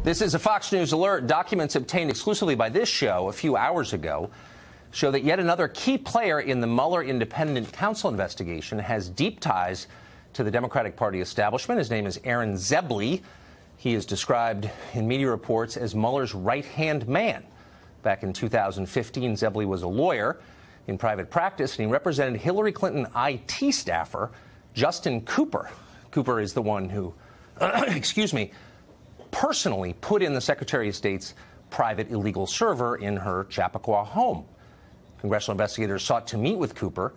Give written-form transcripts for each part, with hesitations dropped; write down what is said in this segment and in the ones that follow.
This is a Fox News alert. Documents obtained exclusively by this show a few hours ago show that yet another key player in the Mueller independent counsel investigation has deep ties to the Democratic Party establishment. His name is Aaron Zebley. He is described in media reports as Mueller's right-hand man. Back in 2015, Zebley was a lawyer in private practice, and he represented Hillary Clinton IT staffer Justin Cooper. Cooper is the one who, personally put in the Secretary of State's private illegal server in her Chappaqua home. Congressional investigators sought to meet with Cooper,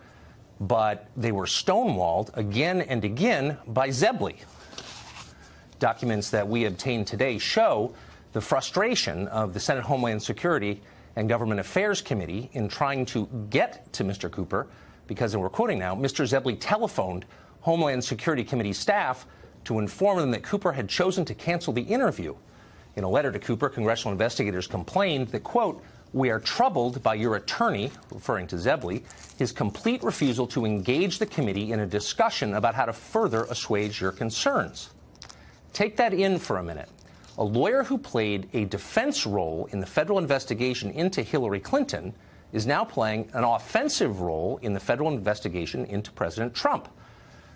but they were stonewalled again and again by Zebley. Documents that we obtained today show the frustration of the Senate Homeland Security and Government Affairs Committee in trying to get to Mr. Cooper because, and we're quoting now, Mr. Zebley telephoned Homeland Security Committee staff to inform them that Cooper had chosen to cancel the interview. In a letter to Cooper, congressional investigators complained that, quote, "We are troubled by your attorney," referring to Zebley, "his complete refusal to engage the committee in a discussion about how to further assuage your concerns." Take that in for a minute. A lawyer who played a defense role in the federal investigation into Hillary Clinton is now playing an offensive role in the federal investigation into President Trump.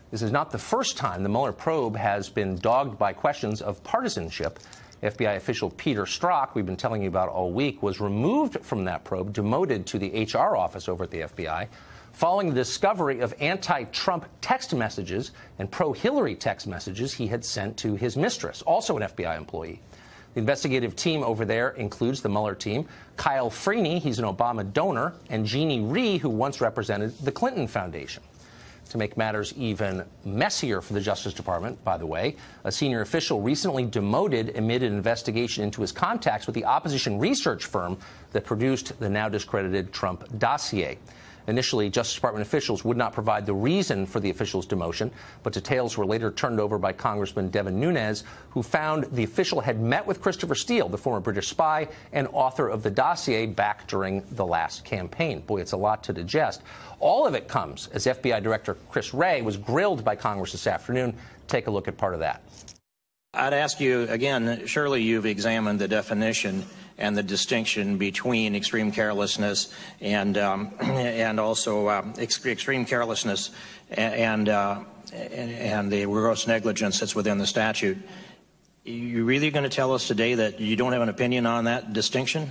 This is not the first time the Mueller probe has been dogged by questions of partisanship. FBI official Peter Strzok, we've been telling you about all week, was removed from that probe, demoted to the HR office over at the FBI, following the discovery of anti-Trump text messages and pro-Hillary text messages he had sent to his mistress, also an FBI employee. The investigative team over there includes the Mueller team, Kyle Freeney, he's an Obama donor, and Jeannie Rhee, who once represented the Clinton Foundation. To make matters even messier for the Justice Department, by the way, a senior official recently demoted amid an investigation into his contacts with the opposition research firm that produced the now discredited Trump dossier. Initially, Justice Department officials would not provide the reason for the official's demotion, but details were later turned over by Congressman Devin Nunes, who found the official had met with Christopher Steele, the former British spy and author of the dossier, back during the last campaign. Boy, it's a lot to digest. All of it comes as FBI Director Chris Wray was grilled by Congress this afternoon. Take a look at part of that. I'd ask you, again, surely you've examined the definition and the distinction between extreme carelessness and also extreme carelessness and the gross negligence that's within the statute. You really going to tell us today that you don't have an opinion on that distinction?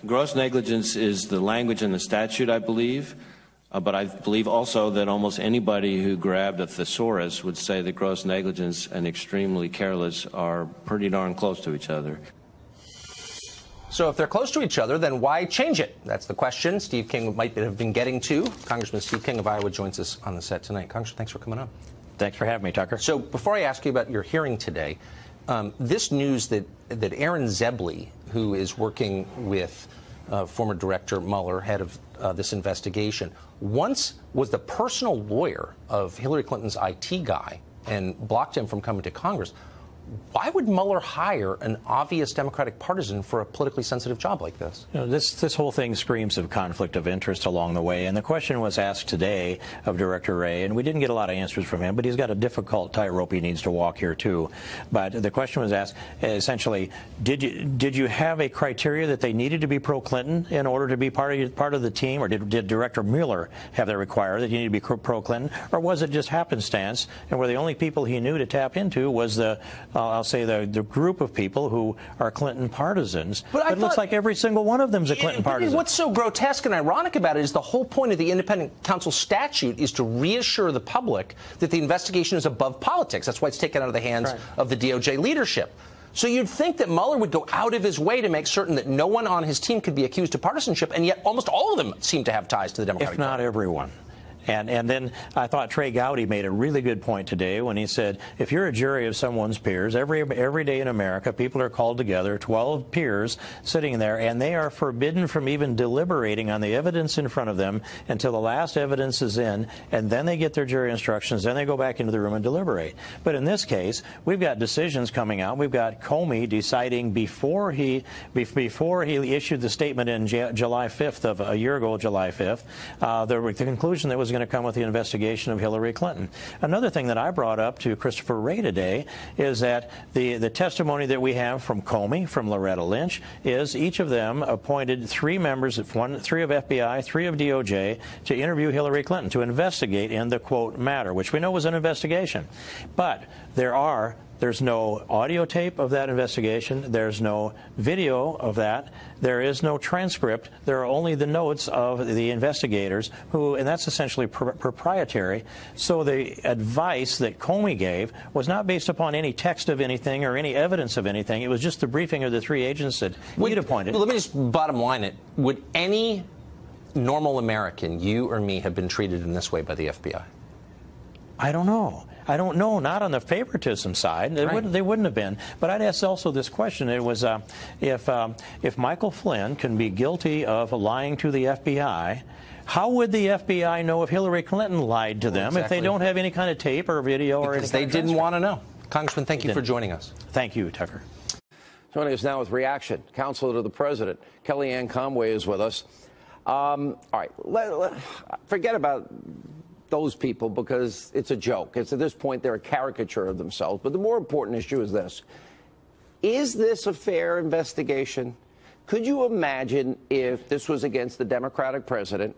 Gross negligence is the language in the statute, I believe. But I believe also that almost anybody who grabbed a thesaurus would say that gross negligence and extremely careless are pretty darn close to each other. So if they're close to each other, then why change it? That's the question Steve King might have been getting to. Congressman Steve King of Iowa joins us on the set tonight. Congressman, thanks for coming on. Thanks for having me, Tucker. So before I ask you about your hearing today, this news that Aaron Zebley, who is working with former Director Mueller, head of this investigation, once was the personal lawyer of Hillary Clinton's IT guy and blocked him from coming to Congress. Why would Mueller hire an obvious Democratic partisan for a politically sensitive job like this? You know, this whole thing screams of conflict of interest along the way. And the question was asked today of Director Wray, and we didn't get a lot of answers from him, but he's got a difficult tightrope he needs to walk here, too. But the question was asked, essentially, did you have a criteria that they needed to be pro-Clinton in order to be part of the team? Or did Director Mueller have that require that you need to be pro-Clinton? Or was it just happenstance, and where the only people he knew to tap into was the I'll say the group of people who are Clinton partisans. But it looks like every single one of them is a Clinton partisan. What's so grotesque and ironic about it is the whole point of the independent counsel statute is to reassure the public that the investigation is above politics. That's why it's taken out of the hands of the DOJ leadership. So you'd think that Mueller would go out of his way to make certain that no one on his team could be accused of partisanship, and yet almost all of them seem to have ties to the Democratic Party. If not everyone. And then I thought Trey Gowdy made a really good point today when he said, if you're a jury of someone's peers, every day in America, people are called together, 12 peers sitting there, and they are forbidden from even deliberating on the evidence in front of them until the last evidence is in, and then they get their jury instructions, then they go back into the room and deliberate. But in this case, we've got decisions coming out. We've got Comey deciding before he issued the statement in July 5th of a year ago, July 5th, the conclusion that was going going to come with the investigation of Hillary Clinton. Another thing that I brought up to Christopher Wray today is that the testimony that we have from Comey, from Loretta Lynch, is each of them appointed 3 members, 3 of FBI, 3 of DOJ, to interview Hillary Clinton, to investigate in the, quote, matter, which we know was an investigation. But there's no audio tape of that investigation. There's no video of that. There is no transcript. There are only the notes of the investigators who, and that's essentially proprietary. So the advice that Comey gave was not based upon any text of anything or any evidence of anything. It was just the briefing of the 3 agents that he'd appointed. Let me just bottom line it. Would any normal American, you or me, have been treated in this way by the FBI? I don't know. I don't know. Not on the favoritism side. They wouldn't have been. But I'd ask also this question. It was if Michael Flynn can be guilty of lying to the FBI, how would the FBI know if Hillary Clinton lied to them if they don't have any kind of tape or video or anything? Because they didn't want to know. Congressman, thank you for joining us. Thank you, Tucker. Joining us now with reaction, Counselor to the President, Kellyanne Conway is with us. All right, forget about those people because it's a joke. It's at this point they're a caricature of themselves. But the more important issue is this. Is this a fair investigation? Could you imagine if this was against the Democratic president,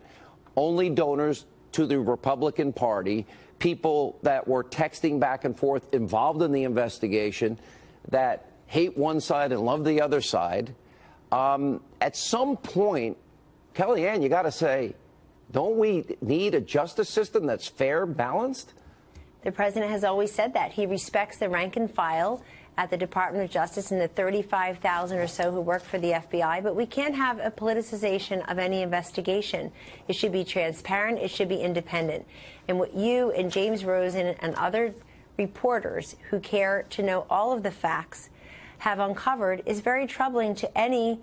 only donors to the Republican Party, people that were texting back and forth involved in the investigation that hate one side and love the other side? At some point, Kellyanne, you got to say, don't we need a justice system that's fair, balanced? The president has always said that. He respects the rank and file at the Department of Justice and the 35,000 or so who work for the FBI, but we can't have a politicization of any investigation. It should be transparent. It should be independent. And what you and James Rosen and other reporters who care to know all of the facts have uncovered is very troubling to any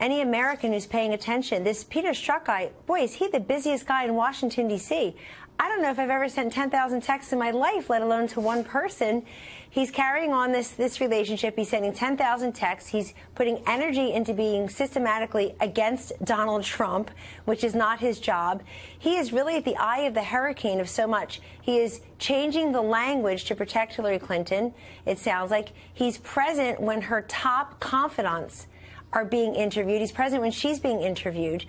American who's paying attention. This Peter Strzok guy, boy, is he the busiest guy in Washington, D.C. I don't know if I've ever sent 10,000 texts in my life, let alone to one person. He's carrying on this relationship. He's sending 10,000 texts. He's putting energy into being systematically against Donald Trump, which is not his job. He is really at the eye of the hurricane of so much. He is changing the language to protect Hillary Clinton. It sounds like he's present when her top confidants are being interviewed. He's present when she's being interviewed.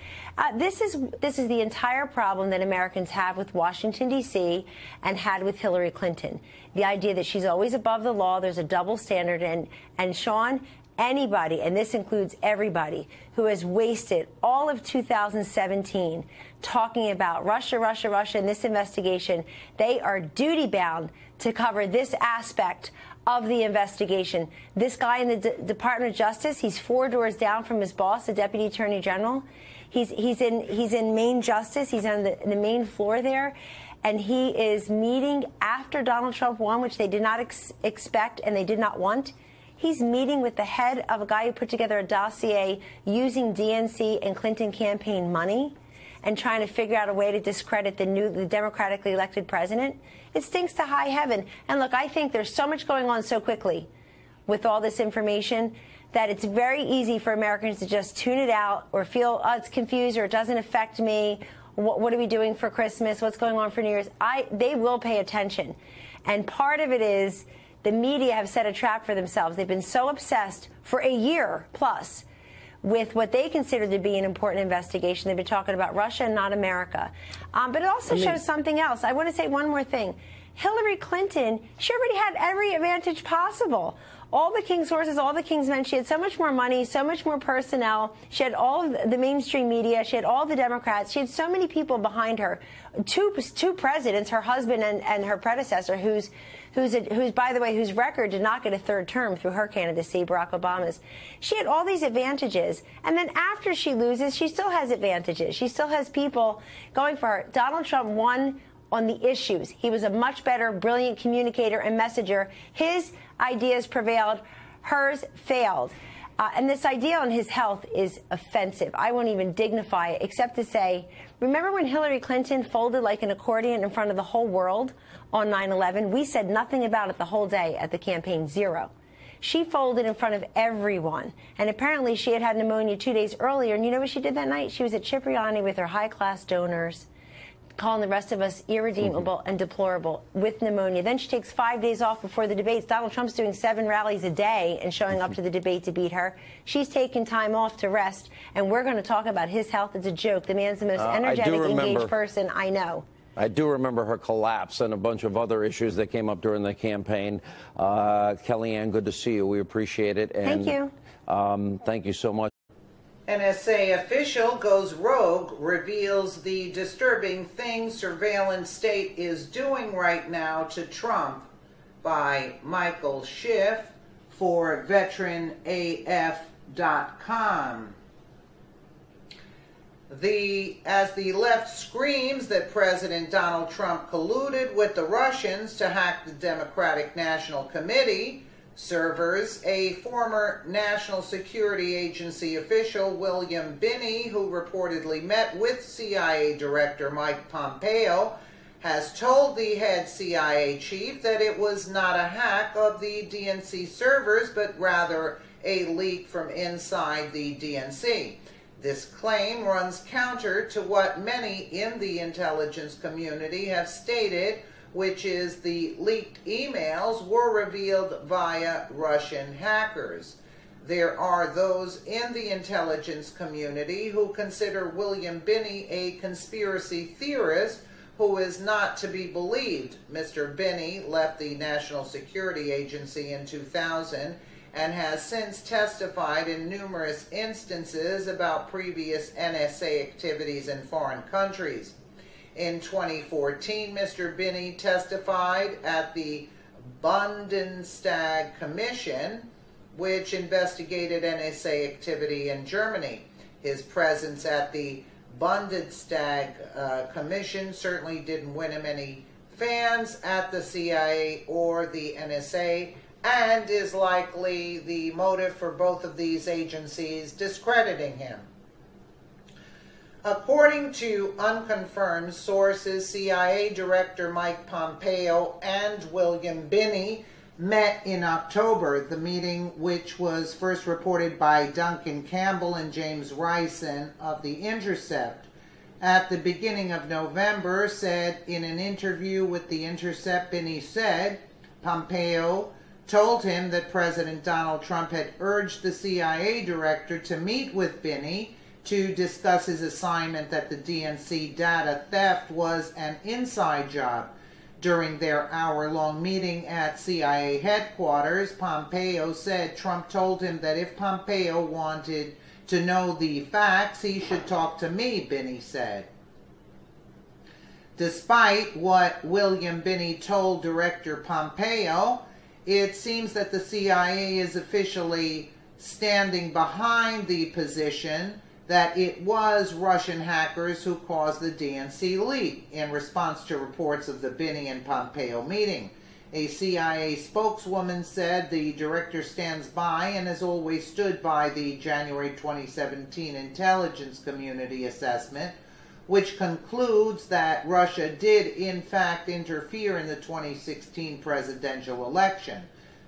This is the entire problem that Americans have with Washington, D.C. and had with Hillary Clinton. The idea that she's always above the law, there's a double standard. And Sean, anybody, and this includes everybody, who has wasted all of 2017 talking about Russia, Russia, Russia in this investigation, they are duty-bound to cover this aspect of the investigation. This guy in the Department of Justice, he's 4 doors down from his boss, the Deputy Attorney General. He's in Main Justice. He's on the main floor there. And he is meeting after Donald Trump won, which they did not expect and they did not want. He's meeting with the head of a guy who put together a dossier using DNC and Clinton campaign money and trying to figure out a way to discredit the democratically elected president. It stinks to high heaven. And look, I think there's so much going on so quickly with all this information that it's very easy for Americans to just tune it out or feel, oh, it's confused or it doesn't affect me. What are we doing for Christmas? What's going on for New Year's? They will pay attention. And part of it is the media have set a trap for themselves. They've been so obsessed for a year plus with what they consider to be an important investigation. They've been talking about Russia and not America. But it also shows something else. I want to say one more thing. Hillary Clinton, she already had every advantage possible. All the king's horses, all the king's men. She had so much more money, so much more personnel. She had all of the mainstream media. She had all the Democrats. She had so many people behind her. Two presidents, her husband and her predecessor, who's by the way, whose record did not get a third term through her candidacy, Barack Obama's. She had all these advantages. And then after she loses, she still has advantages. She still has people going for her. Donald Trump won on the issues. He was a much better, brilliant communicator and messenger. His ideas prevailed. Hers failed. And this idea on his health is offensive. I won't even dignify it except to say, remember when Hillary Clinton folded like an accordion in front of the whole world on 9/11? We said nothing about it the whole day at the campaign, zero. She folded in front of everyone. And apparently she had pneumonia 2 days earlier. And you know what she did that night? She was at Cipriani with her high-class donors, calling the rest of us irredeemable and deplorable with pneumonia. Then she takes 5 days off before the debates. Donald Trump's doing 7 rallies a day and showing up to the debate to beat her. She's taking time off to rest, and we're going to talk about his health. It's a joke. The man's the most energetic, engaged person I know. I do remember her collapse and a bunch of other issues that came up during the campaign. Kellyanne, good to see you. We appreciate it. And, thank you. Thank you so much. NSA official goes rogue, reveals the disturbing thing surveillance state is doing right now to Trump, by Michael Schiff for VeteranAF.com. As the left screams that President Donald Trump colluded with the Russians to hack the Democratic National Committee servers, a former National Security Agency official, William Binney, who reportedly met with CIA Director Mike Pompeo, has told the head CIA chief that it was not a hack of the DNC servers, but rather a leak from inside the DNC. This claim runs counter to what many in the intelligence community have stated, which is the leaked emails were revealed via Russian hackers. There are those in the intelligence community who consider William Binney a conspiracy theorist who is not to be believed. Mr. Binney left the National Security Agency in 2000 and has since testified in numerous instances about previous NSA activities in foreign countries. In 2014, Mr. Binney testified at the Bundestag Commission, which investigated NSA activity in Germany. His presence at the Bundestag Commission certainly didn't win him any fans at the CIA or the NSA, and is likely the motive for both of these agencies discrediting him. According to unconfirmed sources, CIA Director Mike Pompeo and William Binney met in October. The meeting, which was first reported by Duncan Campbell and James Rison of The Intercept, at the beginning of November, said in an interview with The Intercept, Binney said Pompeo told him that President Donald Trump had urged the CIA director to meet with Binney to discuss his assignment that the DNC data theft was an inside job. During their hour-long meeting at CIA headquarters, Pompeo said Trump told him that if Pompeo wanted to know the facts, he should talk to me, Binney said. Despite what William Binney told Director Pompeo, it seems that the CIA is officially standing behind the position that it was Russian hackers who caused the DNC leak in response to reports of the Binney and Pompeo meeting. A CIA spokeswoman said the director stands by and has always stood by the January 2017 intelligence community assessment, which concludes that Russia did in fact interfere in the 2016 presidential election.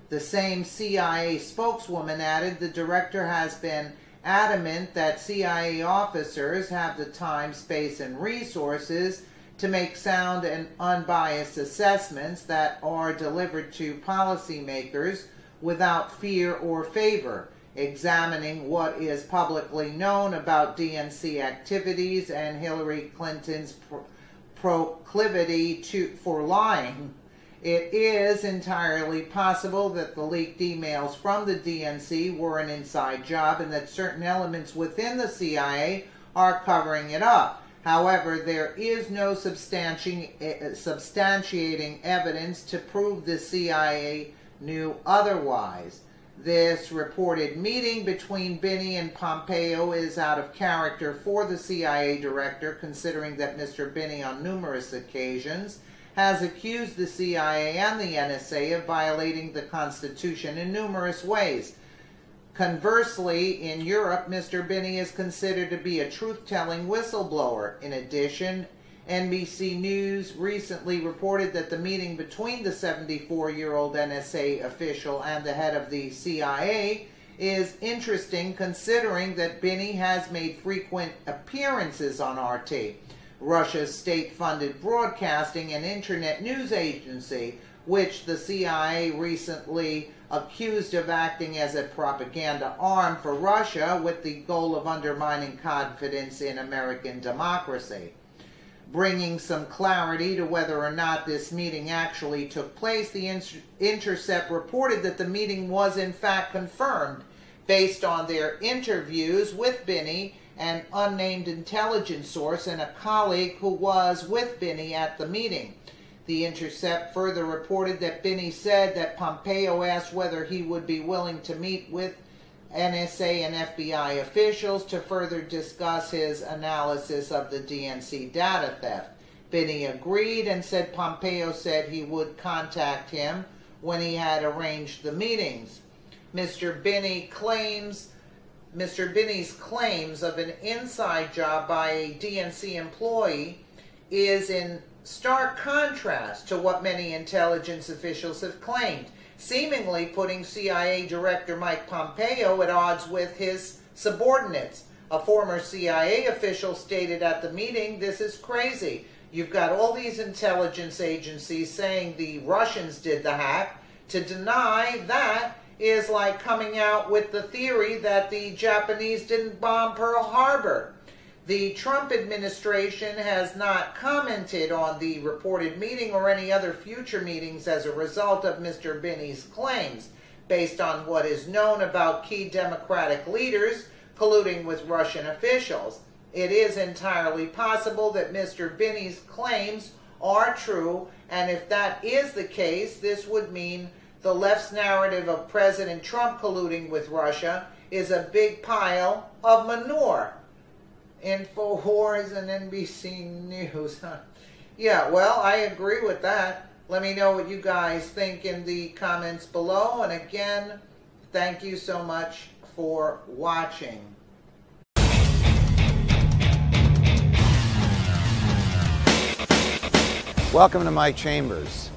The same CIA spokeswoman added the director has been adamant that CIA officers have the time, space, and resources to make sound and unbiased assessments that are delivered to policymakers without fear or favor, examining what is publicly known about DNC activities and Hillary Clinton's proclivity for lying. It is entirely possible that the leaked emails from the DNC were an inside job and that certain elements within the CIA are covering it up. However, there is no substantiating evidence to prove the CIA knew otherwise. This reported meeting between Binney and Pompeo is out of character for the CIA director, considering that Mr. Binney on numerous occasions has accused the CIA and the NSA of violating the Constitution in numerous ways. Conversely, in Europe, Mr. Binney is considered to be a truth-telling whistleblower. In addition, NBC News recently reported that the meeting between the 74-year-old NSA official and the head of the CIA is interesting, considering that Binney has made frequent appearances on RT. Russia's state-funded broadcasting and internet news agency, which the CIA recently accused of acting as a propaganda arm for Russia with the goal of undermining confidence in American democracy. Bringing some clarity to whether or not this meeting actually took place, the Intercept reported that the meeting was in fact confirmed based on their interviews with Binney, an unnamed intelligence source, and a colleague who was with Binney at the meeting. The Intercept further reported that Binney said that Pompeo asked whether he would be willing to meet with NSA and FBI officials to further discuss his analysis of the DNC data theft. Binney agreed and said Pompeo said he would contact him when he had arranged the meetings. Mr. Binney's claims of an inside job by a DNC employee is in stark contrast to what many intelligence officials have claimed, seemingly putting CIA Director Mike Pompeo at odds with his subordinates. A former CIA official stated at the meeting, "This is crazy. You've got all these intelligence agencies saying the Russians did the hack. To deny that is like coming out with the theory that the Japanese didn't bomb Pearl Harbor." The Trump administration has not commented on the reported meeting or any other future meetings as a result of Mr. Binney's claims. Based on what is known about key Democratic leaders colluding with Russian officials, it is entirely possible that Mr. Binney's claims are true, and if that is the case, this would mean the left's narrative of President Trump colluding with Russia is a big pile of manure. InfoWars and NBC News. Yeah, well, I agree with that. Let me know what you guys think in the comments below. And again, thank you so much for watching. Welcome to my chambers.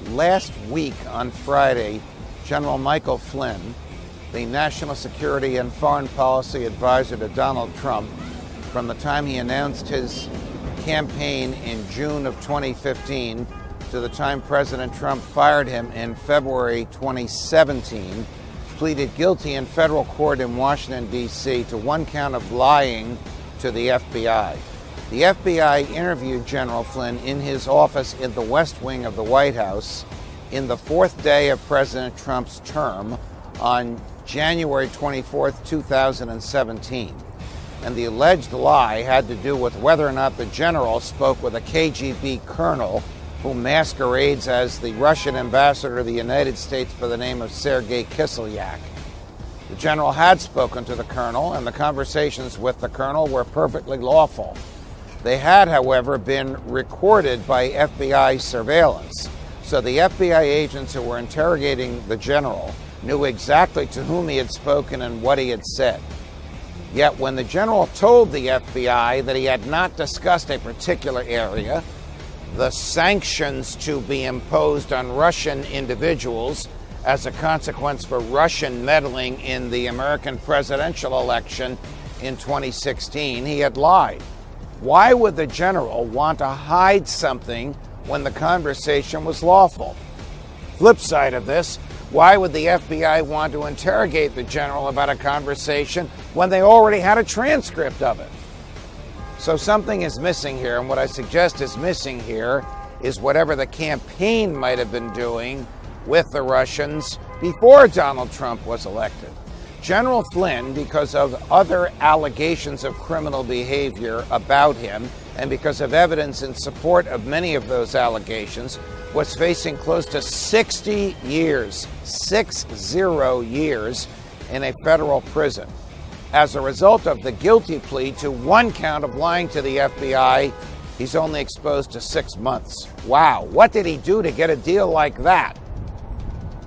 Last week on Friday, General Michael Flynn, the National Security and Foreign Policy Advisor to Donald Trump, from the time he announced his campaign in June of 2015 to the time President Trump fired him in February 2017, pleaded guilty in federal court in Washington, D.C. to one count of lying to the FBI. The FBI interviewed General Flynn in his office in the West Wing of the White House in the fourth day of President Trump's term on January 24, 2017. And the alleged lie had to do with whether or not the general spoke with a KGB colonel who masquerades as the Russian ambassador to the United States by the name of Sergei Kislyak. The general had spoken to the colonel, and the conversations with the colonel were perfectly lawful. They had, however, been recorded by FBI surveillance, so the FBI agents who were interrogating the general knew exactly to whom he had spoken and what he had said. Yet when the general told the FBI that he had not discussed a particular area, the sanctions to be imposed on Russian individuals as a consequence for Russian meddling in the American presidential election in 2016, he had lied. Why would the general want to hide something when the conversation was lawful? Flip side of this, why would the FBI want to interrogate the general about a conversation when they already had a transcript of it? So something is missing here, and what I suggest is missing here is whatever the campaign might have been doing with the Russians before Donald Trump was elected. General Flynn, because of other allegations of criminal behavior about him, and because of evidence in support of many of those allegations, was facing close to 60 years, 60 years, in a federal prison. As a result of the guilty plea to one count of lying to the FBI, he's only exposed to 6 months. Wow, what did he do to get a deal like that?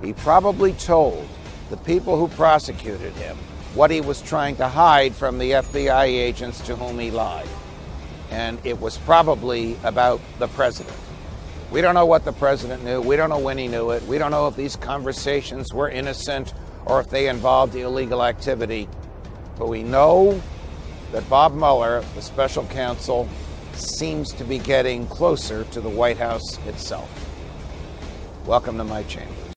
He probably told the people who prosecuted him what he was trying to hide from the FBI agents to whom he lied. And it was probably about the president. We don't know what the president knew. We don't know when he knew it. We don't know if these conversations were innocent or if they involved illegal activity. But we know that Bob Mueller, the special counsel, seems to be getting closer to the White House itself. Welcome to my chamber.